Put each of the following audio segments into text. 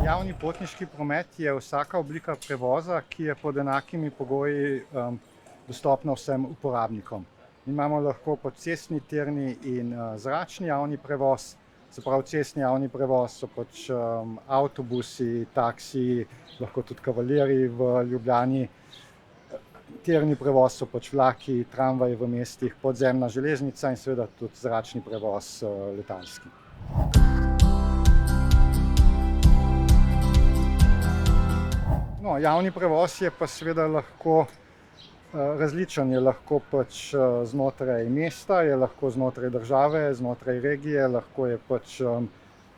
Javni potniški promet je vsaka oblika prevoza, ki je pod enakimi pogoji dostopna vsem uporabnikom. Imamo lahko cestni, tirni in zračni javni prevoz. Se pravi, cestni javni prevoz so avtobusi, taksiji, lahko tudi kavalirji v Ljubljani. Tirni prevoz so vlaki, tramvaji v mestih, podzemna železnica in seveda tudi zračni prevoz, letalski. No, javni prevoz je pa seveda lahko različen, je lahko znotraj mesta, je lahko znotraj države, znotraj regije, lahko je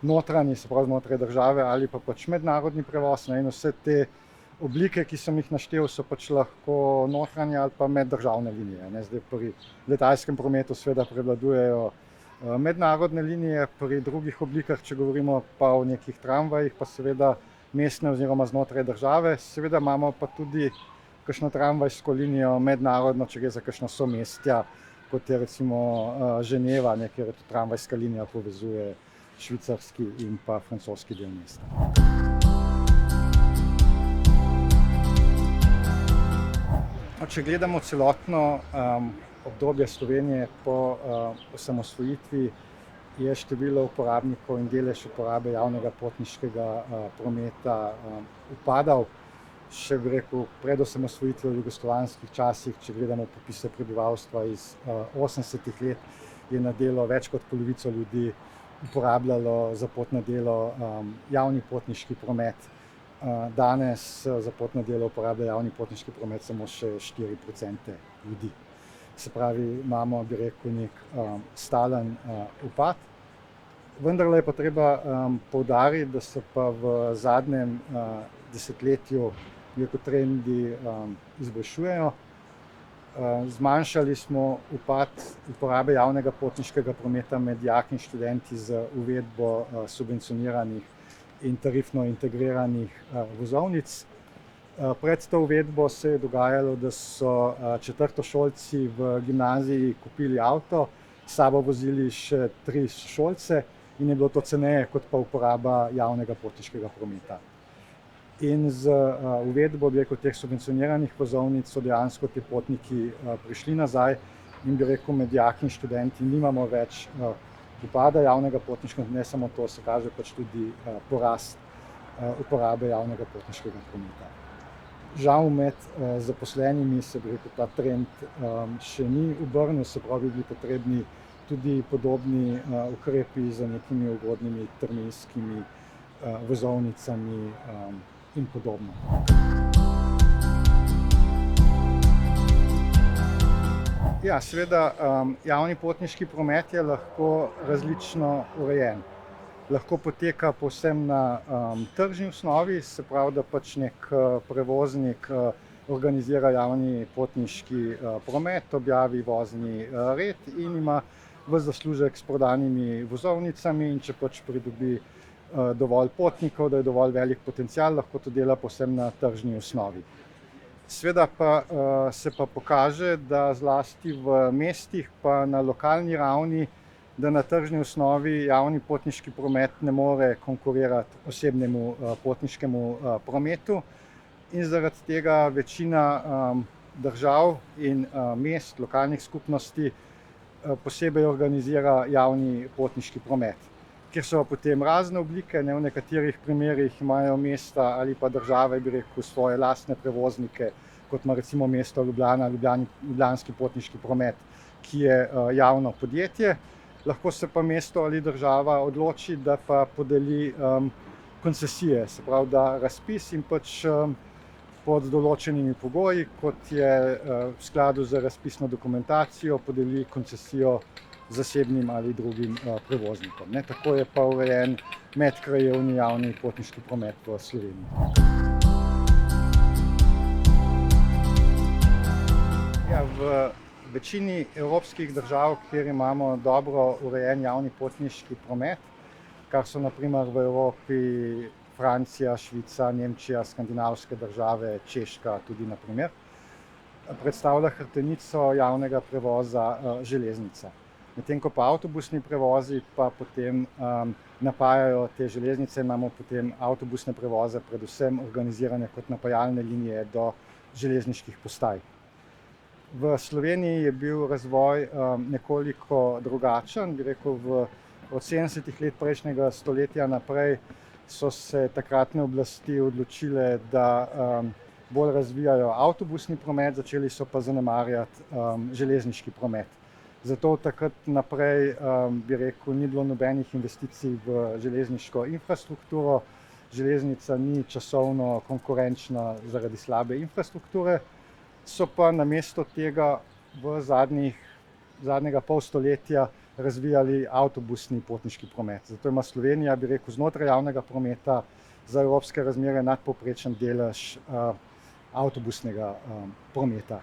notranji, se pravi znotraj države, ali pa mednarodni prevoz. In vse te oblike, ki sem jih naštel, so lahko notranje ali pa meddržavne linije. Zdaj pri letalskem prometu seveda prevladujejo mednarodne linije, pri drugih oblikah, če govorimo pa o nekih tramvajih, pa seveda mestne oziroma znotraj države. Seveda imamo pa tudi kakšno tramvajsko linijo mednarodno, če gre za kakšna somestja, kot je recimo Ženeva, kjer tramvajska linija povezuje švicarski in pa francoski del mesta. Če gledamo celotno obdobje Slovenije po osamosvojitvi, je število uporabnikov in delež uporabe javnega potniškega prometa upadal. Še pred osamosvojitvijo v jugoslovanskih časih, če gledamo popise prebivalstva iz 80. let, je na delo več kot polovico ljudi uporabljalo za pot na delo javni potniški promet. Danes za pot na delo uporablja javni potniški promet samo še 4% ljudi. Se pravi, imamo, bi rekel, nek stalen upad. Vendarle je pa treba poudariti, da se pa v zadnjem desetletju trendi izboljšujejo. Zmanjšali smo upad uporabe javnega potniškega prometa med dijaki in študenti z uvedbo subvencioniranih in tarifno integriranih vozovnic. Pred to uvedbo se je dogajalo, da so četrtošolci v gimnaziji kupili avto, s sabo vozili še 3 šolce in je bilo to ceneje kot pa uporaba javnega potniškega prometa. In z uvedbo teh subvencioniranih vozovnic so dejansko ti potniki prišli nazaj in med dijaki in študenti nimamo več upada javnega potniškega, ne samo to, se kaže tudi porast uporabe javnega potniškega prometa. Žal med zaposlenimi se ta trend še ni obrnil, se pravi, bi bili potrebni tudi podobni ukrepi z nekimi ugodnimi terminskimi vozovnicami in podobno. Ja, seveda, javni potniški promet je lahko različno urejen. Lahko poteka povsem na tržni osnovi, se pravi, da nek prevoznik organizira javni potniški promet, objavi vozni red in ima ves zaslužek s prodanimi vozovnicami, in če pridobi dovolj potnikov, da je dovolj velik potencial, lahko to dela povsem na tržni osnovi. Seveda pa se pa pokaže, da zlasti v mestih pa na lokalni ravni, da na tržni osnovi javni potniški promet ne more konkurirati osebnemu potniškemu prometu, in zaradi tega večina držav in mest, lokalnih skupnosti posebej organizira javni potniški promet. Kjer so potem razne oblike, v nekaterih primerih imajo mesta ali pa države, bi rekel, svoje lastne prevoznike, kot ima recimo mesto Ljubljana, Ljubljanski potniški promet, ki je javno podjetje. Lahko se pa mesto ali država odloči, da pa podeli koncesije, se pravi, da razpis in pod določenimi pogoji, kot je v skladu z razpisno dokumentacijo, podeli koncesijo zasebnim ali drugim prevoznikom. Tako je pa urejen medkrajevni javni potniški promet v Sloveniji. Ja, v večini evropskih držav, kjer imamo dobro urejen javni potniški promet, kar so na primer v Evropi Francija, Švica, Nemčija, skandinavske države, Češka tudi na primer, predstavlja hrbtenico javnega prevoza železnica. Medtem ko pa avtobusni prevozi pa potem napajajo te železnice, imamo potem avtobusne prevoze predvsem organizirane kot napajalne linije do železniških postaj. V Sloveniji je bil razvoj nekoliko drugačen, bi rekel, od 70 let prejšnjega stoletja naprej so se takratne oblasti odločile, da bolj razvijajo avtobusni promet, začeli so pa zanemarjati železniški promet. Zato od takrat naprej, bi rekel, ni bilo nobenih investicij v železniško infrastrukturo. Železnica ni časovno konkurenčna zaradi slabe infrastrukture, so pa namesto tega v zadnjega pol stoletja razvijali avtobusni potniški promet. Zato ima Slovenija, bi rekel, znotraj javnega prometa za evropske razmere nadpovprečen delež avtobusnega prometa.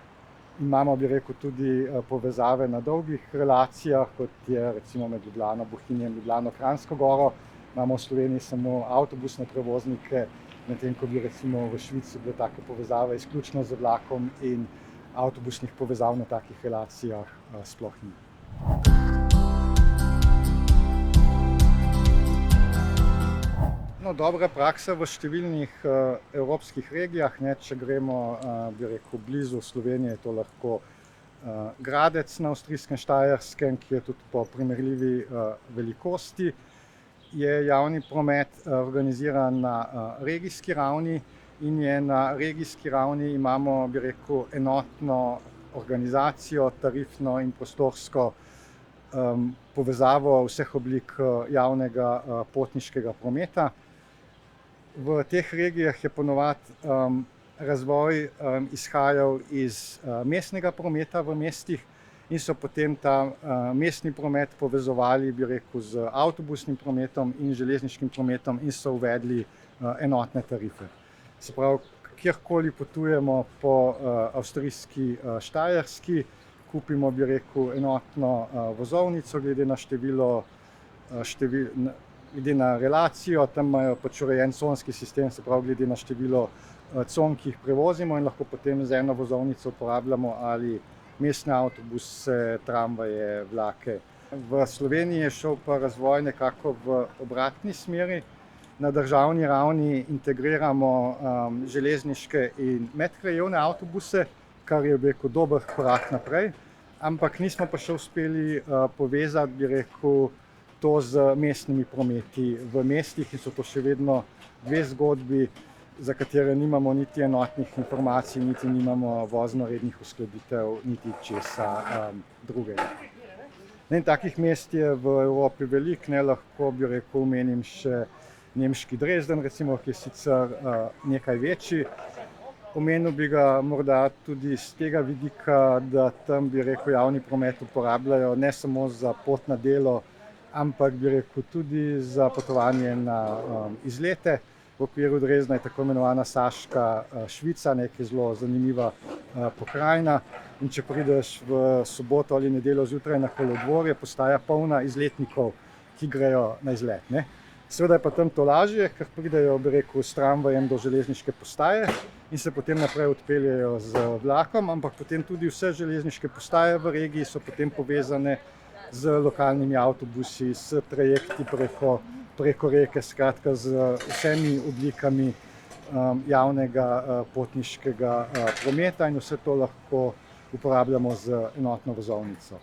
Imamo, bi rekel, tudi povezave na dolgih relacijah, kot je recimo med Ljubljano, Bohinjem, Ljubljano-Kranjsko Goro. Imamo v Sloveniji samo avtobusne prevoznike, medtem ko bi recimo v Švici bile take povezave izključno z vlakom in avtobusnih povezav na takih relacijah sploh ni. No, dobra praksa v številnih evropskih regijah, če gremo, bi rekel, blizu Slovenije, je to lahko Gradec na avstrijskem Štajerskem, ki je tudi po primerljivi velikosti. Je javni promet organiziran na regijski ravni in je na regijski ravni imamo, bi rekel, enotno organizacijo, tarifno in prostorsko povezavo vseh oblik javnega potniškega prometa. V teh regijah je ponovadi razvoj izhajal iz mestnega prometa v mestih in so potem ta mestni promet povezovali, bi rekel, z avtobusnim prometom in železniškim prometom in so uvedli enotne tarife. Se pravi, kjerkoli potujemo po avstrijski Štajerski, kupimo, bi rekel, enotno vozovnico glede na glede na relacijo, tam imajo pač urejen conski sistem, se pravi glede na število con, ki jih prevozimo in lahko potem z eno vozovnico uporabljamo ali mestne avtobuse, tramvaje, vlake. V Sloveniji je šel pa razvoj nekako v obratni smeri. Na državni ravni integriramo železniške in medkrajevne avtobuse, kar je, bi rekel, dober korak naprej, ampak nismo pa še uspeli povezati, bi rekel, to z mestnimi prometi v mestih in so to še vedno dve zgodbi, za katere nimamo niti enotnih informacij, niti nimamo vozno-rednih uskladitev, niti česa drugega. In takih mest je v Evropi veliko, lahko, bi rekel, omenim še nemški Dresden, recimo, ki je sicer nekaj večji. Omenil bi ga morda tudi z tega vidika, da tam, bi rekel, javni promet uporabljajo ne samo za pot na delo, ampak, bi rekel, tudi za potovanje na izlete. V okviru Dresdna je tako imenovana Saška Švica, nekaj zelo zanimiva pokrajina. In če prideš v soboto ali nedeljo zjutraj na kolodvorje, postaja polna izletnikov, ki grejo na izlet. Seveda je pa tam to lažje, ker pridejo, bi rekel, s tramvajem do železniške postaje in se potem naprej odpeljejo z vlakom, ampak potem tudi vse železniške postaje v regiji so potem povezane z lokalnimi avtobusi, s trajekti preko reke, skratka z vsemi oblikami javnega potniškega prometa in vse to lahko uporabljamo z enotno vozovnico.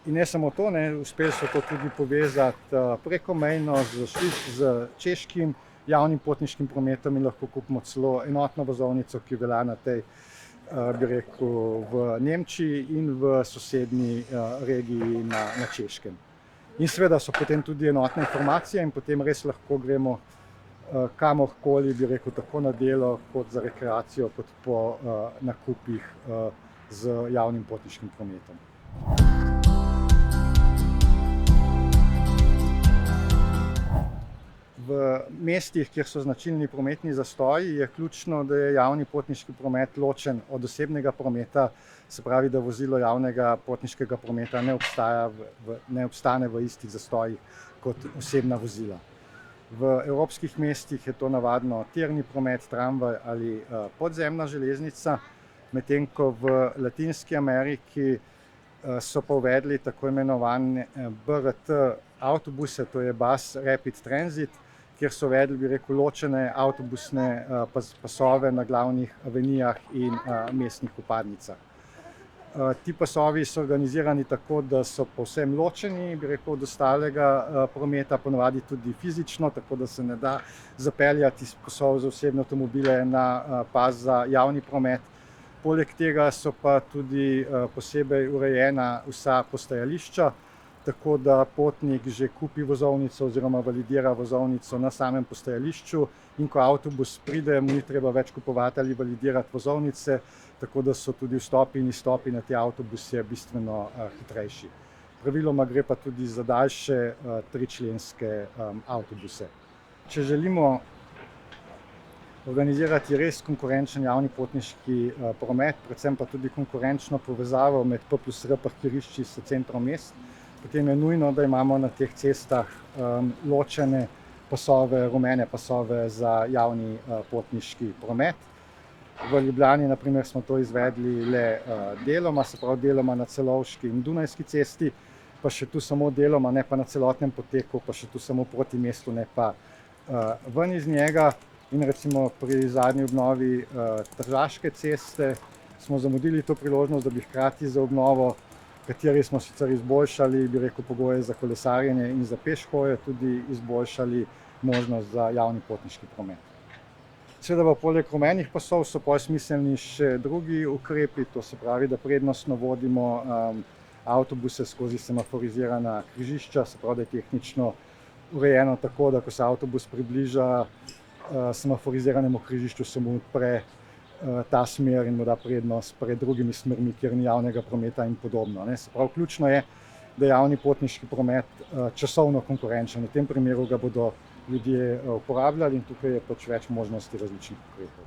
In ne samo to, uspeli so to tudi povezati prekomejno z češkim javnim potniškim prometom in lahko kupimo celo enotno vozovnico, ki velja na tej, bi rekel, v Nemčiji in v sosednji regiji na Češkem. In seveda so potem tudi enotne informacije in potem res lahko gremo kamorkoli, bi rekel, tako na delo, kot za rekreacijo, kot po nakupih z javnim potniškim prometom. V mestih, kjer so značilni prometni zastoji, je ključno, da je javni potniški promet ločen od osebnega prometa, se pravi, da vozilo javnega potniškega prometa ne obstane v istih zastojih kot osebna vozila. V evropskih mestih je to navadno tirni promet, tramvaj ali podzemna železnica, medtem ko v Latinski Ameriki so pa uvedli tako imenovane BRT avtobuse, to je Bus Rapid Transit, kjer so uvedli, bi rekel, ločene avtobusne pasove na glavnih avenijah in mestnih vpadnicah. Ti pasovi so organizirani tako, da so povsem ločeni, bi rekel, od ostalega prometa, ponavadi tudi fizično, tako da se ne da zapeljati iz pasov za osebne avtomobile na pas za javni promet. Poleg tega so pa tudi posebej urejena vsa postajališča, tako da potnik že kupi vozovnico oziroma validira vozovnico na samem postajališču in ko avtobus pride, mu ni treba več kupovati ali validirati vozovnice, tako da so tudi vstopi in izstopi na te avtobuse bistveno hitrejši. Praviloma gre pa tudi za daljše tričlenske avtobuse. Če želimo organizirati res konkurenčen javni potniški promet, predvsem pa tudi konkurenčno povezavo med P+R parkirišči s centrom mest, potem je nujno, da imamo na teh cestah ločene pasove, rumene pasove za javni potniški promet. V Ljubljani, na primer, smo to izvedli le deloma, se pravi deloma na Celovški in Dunajski cesti, pa še tu samo deloma, ne pa na celotnem poteku, pa še tu samo proti mestu, ne pa ven iz njega. In recimo pri zadnji obnovi Tržaške ceste smo zamudili to priložnost, da bi hkrati za obnovo, kateri smo sicer izboljšali, bi rekel, pogoje za kolesarjenje in za pešhoje, tudi izboljšali možnost za javni potniški promet. Seveda pa poleg rumenih pasov so pa smiselni še drugi ukrepi, to se pravi, da prednostno vodimo avtobuse skozi semaforizirana križišča, se pravi, da je tehnično urejeno tako, da ko se avtobus približa semaforiziranemu križišču, se mu odpre ta smer in mu da prednost pred drugimi smermi, kjer ni javnega prometa in podobno. Se pravi, ključno je, da je javni potniški promet časovno konkurenčen. V tem primeru ga bodo ljudje uporabljali in tukaj je pač več možnosti različnih ukrepov.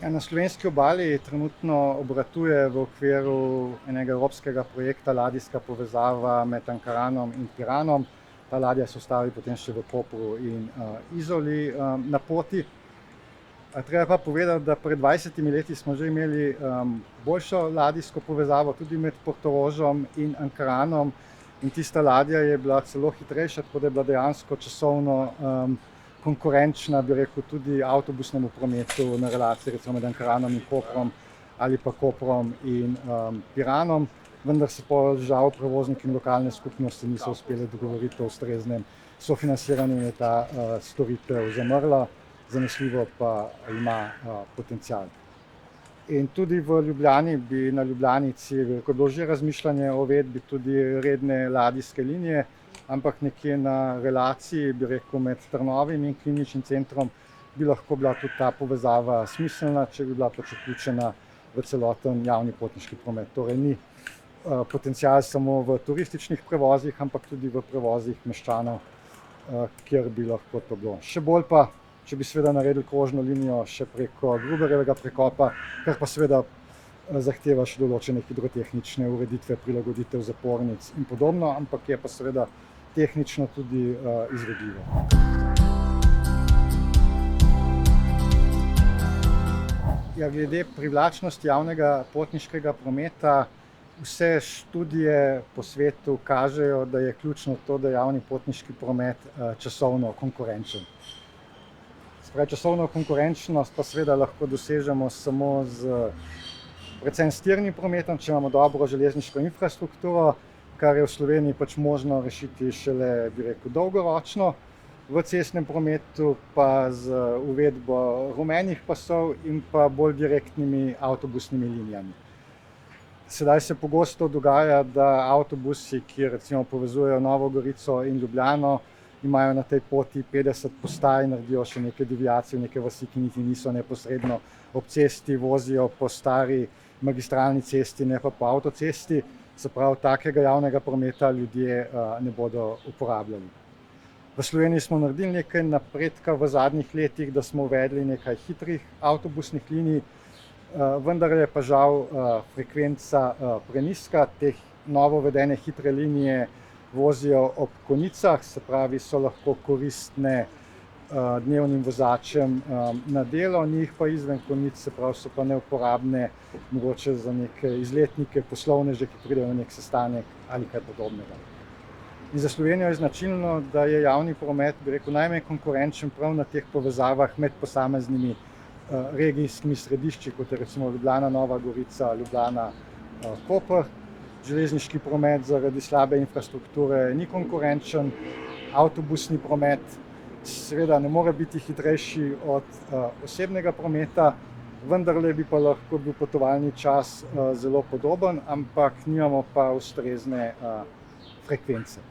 Na slovenski obali trenutno obratuje v okviru enega evropskega projekta ladijska povezava med Ankaranom in Piranom. Ta ladja se ustavi potem še v Kopru in Izoli na poti. Treba pa povedati, da pred 20 leti smo že imeli boljšo ladijsko povezavo tudi med Portorožem in Ankaranom in tista ladja je bila celo hitrejša, tako da je bila dejansko časovno konkurenčna, bi rekel, tudi avtobusnemu prometu na relaciji recimo med Ankaranom in Koprom ali pa Koprom in Piranom, vendar se pa žal prevozniki in lokalne skupnosti niso uspeli dogovoriti o ustreznem sofinanciranju in je ta storitev zamrla. Zanesljivo pa ima potencial. In tudi v Ljubljani bi na Ljubljanici je bilo že razmišljanje o uvedbi tudi redne ladijske linije, ampak nekje na relaciji, bi rekel, med Trnovim in kliničnim centrom bi lahko bila tudi ta povezava smiselna, če bi bila pač vključena v celoten javni potniški promet. Torej ni potencial samo v turističnih prevozih, ampak tudi v prevozih meščanov, kjer bi lahko to bilo. Še bolj pa, če bi seveda naredili krožno linijo še preko Gruberjevega prekopa, kar pa seveda zahteva še določene hidrotehnične ureditve, prilagoditev zapornic in podobno, ampak je pa seveda tehnično tudi izvedljivo. Ja, glede privlačnosti javnega potniškega prometa, vse študije po svetu kažejo, da je ključno to, da je javni potniški promet časovno konkurenčen. Časovno konkurenčnost pa seveda lahko dosežemo samo z predvsem s tirnim prometom, če imamo dobro železniško infrastrukturo, kar je v Sloveniji pač možno rešiti šele, bi rekel, dolgoročno. V cestnem prometu pa z uvedbo rumenih pasov in pa bolj direktnimi avtobusnimi linijami. Sedaj se pogosto dogaja, da avtobusi, ki recimo povezujejo Novo Gorico in Ljubljano, imajo na tej poti 50 postaj, naredijo še neke deviacije, neke vasi, ki niti niso neposredno ob cesti, vozijo po stari magistralni cesti, ne pa po avtocesti. Se pravi, takega javnega prometa ljudje ne bodo uporabljali. V Sloveniji smo naredili nekaj napredka v zadnjih letih, da smo uvedli nekaj hitrih avtobusnih linij, vendar je pa žal frekvenca prenizka. Teh novo uvedene hitre linije vozijo ob konicah, se pravi, so lahko koristne dnevnim vozačem na delo, njih pa izven konic, se pravi, so pa neuporabne mogoče za neke izletnike, poslovneže, ki pridejo na nek sestanek ali kaj podobnega. In za Slovenijo je značilno, da je javni promet, bi rekel, najmanj konkurenčen prav na teh povezavah med posameznimi regijskimi središči, kot je recimo Ljubljana, Nova Gorica, Ljubljana, Koper. Železniški promet zaradi slabe infrastrukture ni konkurenčen, avtobusni promet seveda ne more biti hitrejši od osebnega prometa, vendarle bi pa lahko bil potovalni čas zelo podoben, ampak nimamo pa ustrezne frekvence.